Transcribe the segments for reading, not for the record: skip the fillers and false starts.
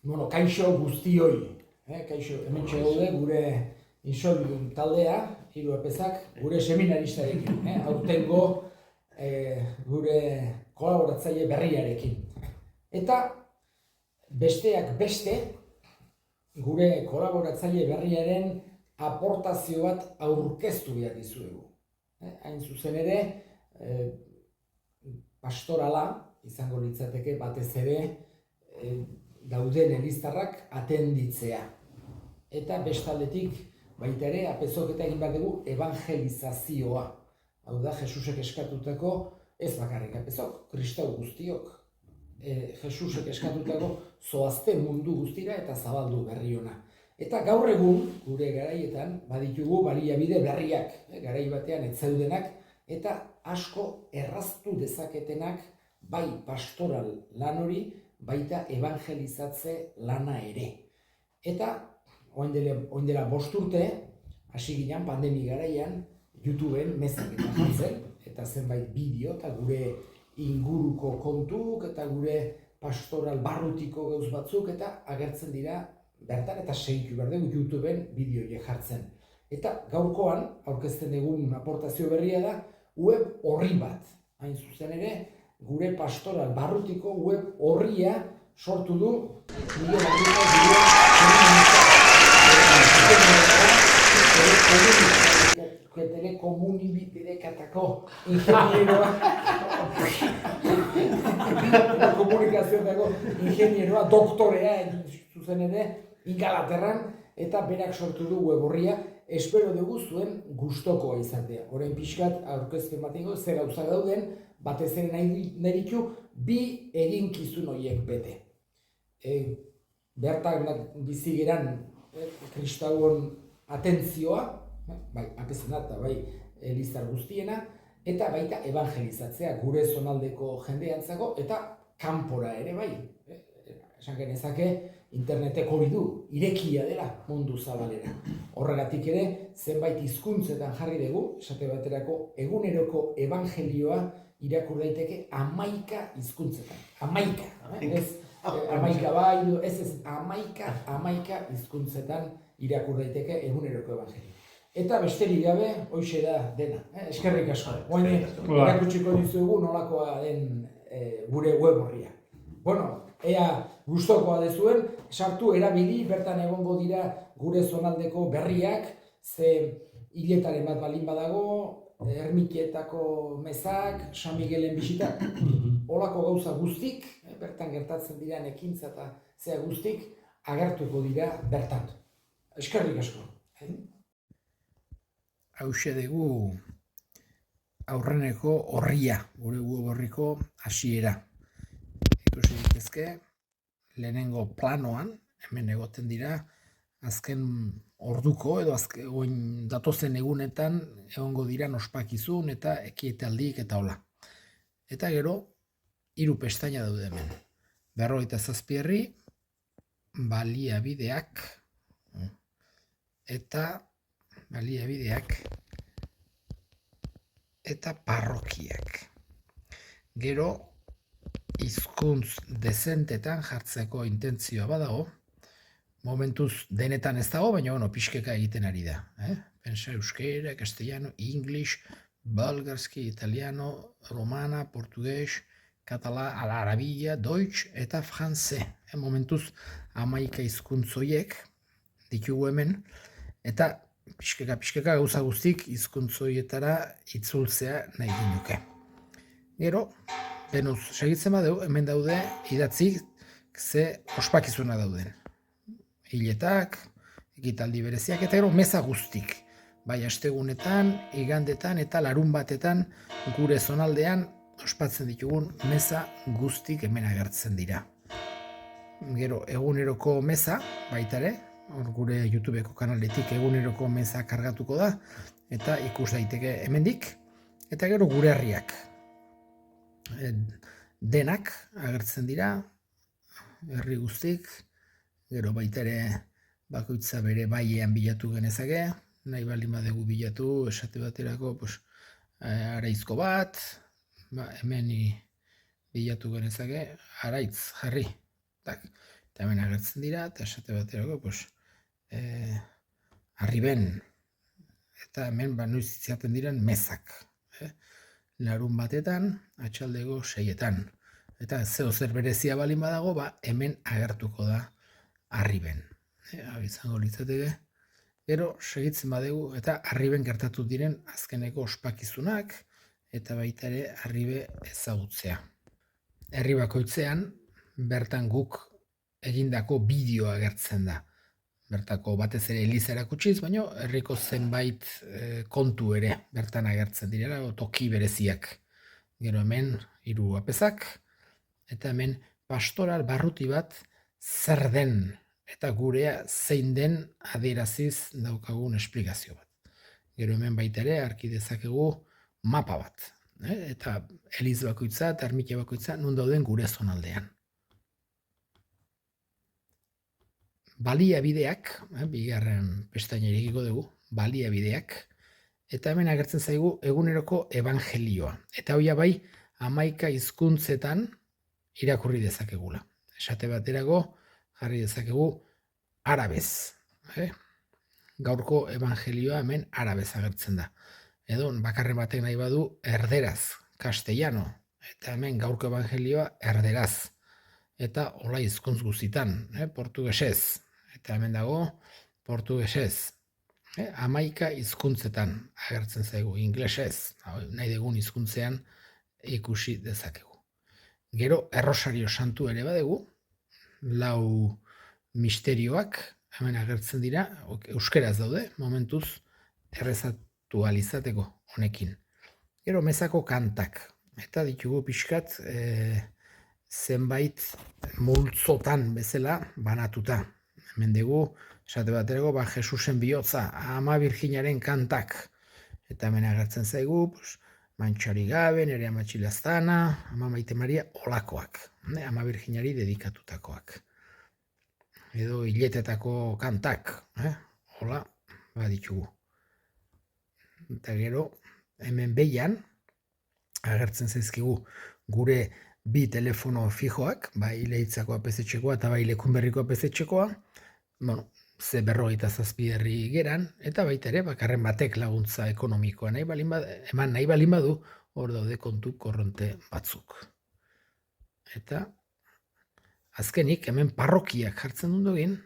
Bueno, kaixo guztioi, kaixo, hemen gaude gure Insolutum taldea, hiru epezak, gure seminaristarekin, aurtengo gure kolaboratzaile berriarekin. Eta besteak beste, gure kolaboratzaile berriaren aportazio bat aurkeztu behar dizuegu. Hain zuzen ere, pastorala izango litzateke batez ere dauden eliztarrak atenditzea. Eta bestaldetik baita ere apezoketa egin bat dugu evangelizazioa. Hau da, Jesusek eskatutako, ez bakarrik apezok, kristau guztiok. Jesusek eskatutako zoazte mundu guztira eta zabaldu berri ona. Eta gaur egun, gure garaietan, baditugu baliabide berriak, garai batean ez zeudenak, eta asko erraztu dezaketenak bai pastoral lan hori, baita evangelizatze lana ere. Eta, orain dela 5 urte, hasi ginen pandemi garaian, YouTubeen mezak eta jartzen, eta zenbait bideo, eta gure inguruko kontuk, eta gure pastoral barrutiko gauz batzuk, eta agertzen dira bertan, eta segitu behar dugu YouTubeen bideoiek jartzen. Eta gaurkoan, aurkezten dugun aportazio berria da, web orri bat. Hain zuzen ere, gure pastoral barrutiko web orria sortu du Miguel telekomunikazioetako ingenieroa komunikazioetako ingenieroa, doktorea zuzen ere Ingalaterran, eta berak sortu du web orria. Espero dugu zuen gustokoa izatea. Orain pixkat aurkezpen batengo zer gauza dauden, batez ere nahi ditu bi eginkizun horiek bete. Bertan bizi geran kristauen atentzioa, bai apezena eta bai elizar guztiena, eta baita evangelizatzea gure zonaldeko jendeantzako eta kanpora ere bai. Esan genezake internetek hori du, irekia dela mundu zabalera. Horregatik ere, zenbait hizkuntzetan jarri dugu, esate baterako eguneroko evangelioa irakur daiteke 11 hizkuntzetan. 11, ez 11 bai, ez 11 hizkuntzetan irakur daiteke eguneroko evangelioa. Eta besterik gabe, hoixe da dena. Eskerrik asko. Orain erakutsiko dizuegu nolakoa den gure web orria. Bueno, ea gustokoa dezuen, sartu erabili, bertan egongo dira gure zonaldeko berriak, ze hiletaren bat balin badago, Ermitietako mezak, San Miguelen bisitak, holako gauza guztik, bertan gertatzen diren ekintza eta zea guztik, agertuko dira bertan. Eskerrik asko. Hauxe dugu aurreneko orria, gure web orriko hasiera. Ikusi ditezke, lehenengo planoan, hemen egoten dira, azken orduko edo datozen egunetan egongo dira ospakizun eta ekietaldik eta hola. Eta gero, 3 pestaina daude hemen. 57 herri, baliabideak, eta parrokiak. Gero, hizkuntz dezentetan jartzeko intentzioa badago, momentuz denetan ez dago, baina pixkeka egiten ari da. Pensa euskera, castellano, English, bulgarski, italiano, romana, portugues, katala, arabia, deutsch eta franze. Momentuz 11 hizkuntz horiek ditugu hemen, eta pixkeka gauza guztik hizkuntz horietara itzultzea nahi genuke. Gero, benuz, segitzen badeu, hemen daude idatzik ze ospakizuna dauden. Hiletak, ekitaldi bereziak, eta gero meza guztik. Bai astegunetan, igandetan eta larun batetan gure zonaldean ospatzen ditugun meza guztik hemen agertzen dira. Gero eguneroko meza, baita ere, gure YouTubeko kanaletik eguneroko meza kargatuko da, eta ikus daiteke hemendik, eta gero gure herriak. Denak agertzen dira, herri guztik, gero baita ere bakoitza bere baiean bilatu genezake, nahi baldin badugu bilatu, esate baterako Araizko bat, hemen bilatu genezake, Araitz jarri. Eta hemen agertzen dira, eta esate baterako, arriben, eta hemen noiz izaten diren mezak. Larun batetan, atxaldego 6etan. Eta zeo zer berezia balin badago, hemen agertuko da arriben. Hau izango litzateke. Gero segitzen badegu eta arriben gertatu diren azkeneko ospakizunak eta baita ere arribe ezagutzea. Herri bakoitzean bertan guk egindako bideoa agertzen da. Bertako batez ere eliza erakutsiz, baina herriko zenbait kontu ere bertan agertzen direla, toki bereziak. Gero hemen 3 apezak, eta hemen pastoral barruti bat zer den eta gurea zein den adieraziz daukagun esplikazio bat. Gero hemen baita ere arki dezakegu mapa bat. Eta eliz bakoitza eta ermite bakoitza non dauden gure zonaldean. Baliabideak, bigarren pestaina irekiko dugu, baliabideak, eta hemen agertzen zaigu eguneroko evangelioa. Eta hoia bai 11 hizkuntzetan irakurri dezakegula. Esate baterako jarri dezakegu arabez. Gaurko evangelioa hemen arabez agertzen da. Edo bakarren batek nahi badu erderaz, castellano. Eta hemen gaurko evangelioa erderaz. Eta hola hizkuntz guztitan, portugesez. Eta hemen dago portugesez. 11 hizkuntzetan agertzen zaigu, inglesez. Nahi dugun hizkuntzean ikusi dezakegu. Gero errosario santu ere badegu, 4 misterioak hemen agertzen dira, euskeraz daude, momentuz errezatu alizateko honekin. Gero mezako kantak, eta ditugu pixkat zenbait multzotan bezala banatuta. Hemen dugu, esate baterako, Jesusen bihotza, Ama Virginaren kantak, eta hemen agertzen zaigu, Mantxari gabe, nere amatxi laztana, Ama Maite Maria olakoak, Ama Virginari dedikatutakoak. Edo hiletetako kantak, hola, baditugu. Eta gero, hemen behian, agertzen zaizkigu gure 2 telefono fijoak, bai Leitzako apezetxekoa eta bai Lekunberriko apezetxekoa, ze 47 herri geran, eta baita ere, bakarren batek laguntza ekonomikoa eman nahi balin badu, hor daude kontu korronte batzuk. Eta azkenik, hemen parrokiak jartzen dugin,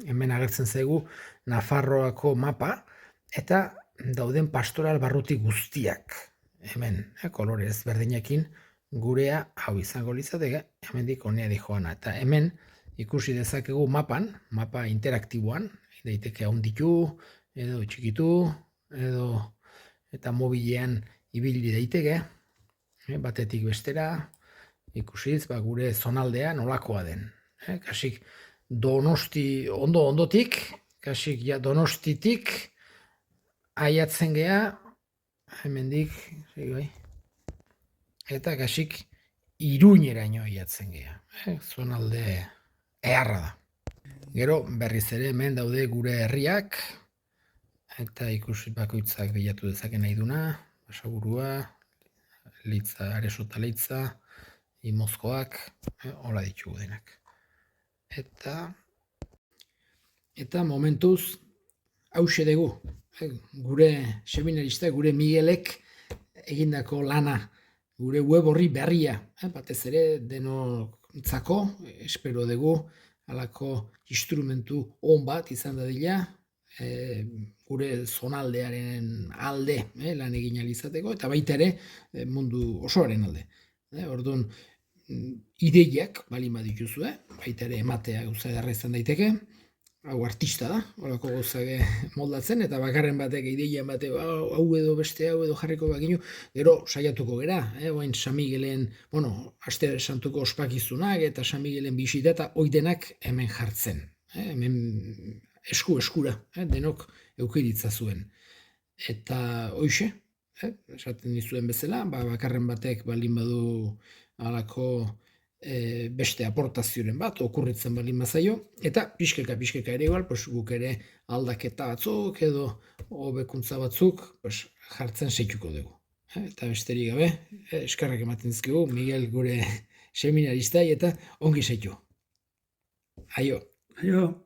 hemen agertzen zaigu Nafarroako mapa, eta dauden pastoral barruti guztiak. Hemen, kolore ezberdinekin, gurea hau izango litzateke, hemendik honea dijoana. Eta hemen ikusi dezakegu mapa interaktiboan, daiteke handitu, edo txikitu, edo eta mobilean ibili daiteke, batetik bestera, ikusiz, gure zonaldea nolakoa den. Kasik Donosti, ondotik, kasik Donostitik aiatzen gea, hemendik, eta kasik Iruñeraino aiatzen gea. Zonalde eharra da. Gero berriz ere hemen daude gure herriak, eta ikusi bakoitzak bilatu dezaken nahi duna, Basaburua, Litza, Aresota Litza, Imozkoak, hola ditugu denak. Eta momentuz, hause dugu, gure seminarista, gure Miguelek egindako lana, gure web horri berria, batez ere denontzako, espero dugu, halako instrumentu on bat izan dadila, gure zonaldearen alde lan egin alizateko, eta baita ere mundu osoaren alde. Orduan, ideiak balin badituzue, baita ere ematea gauza edarra izan daiteke, hau artista da, horako gauzak moldatzen, eta bakarren batek ideia bate, hau edo beste hau edo jarriko bakinu, gero saiatuko gera, oain San Miguelen, aste santuko ospakizunak eta San Miguelen bisita eta oidenak hemen jartzen, hemen eskura, denok eukiritza zuen. Eta hoixe, esaten dizuen bezala, bakarren batek balin badu halako beste aportazioren bat, okurritzen balin bazaio, eta pixkeka ere igual, guk ere aldaketa batzuk edo hobekuntza batzuk jartzen seituko dugu. Eta besterik gabe, eskerrak ematen dizkigu, Miguel gure seminaristai eta ongi seitu. Aio. Aio.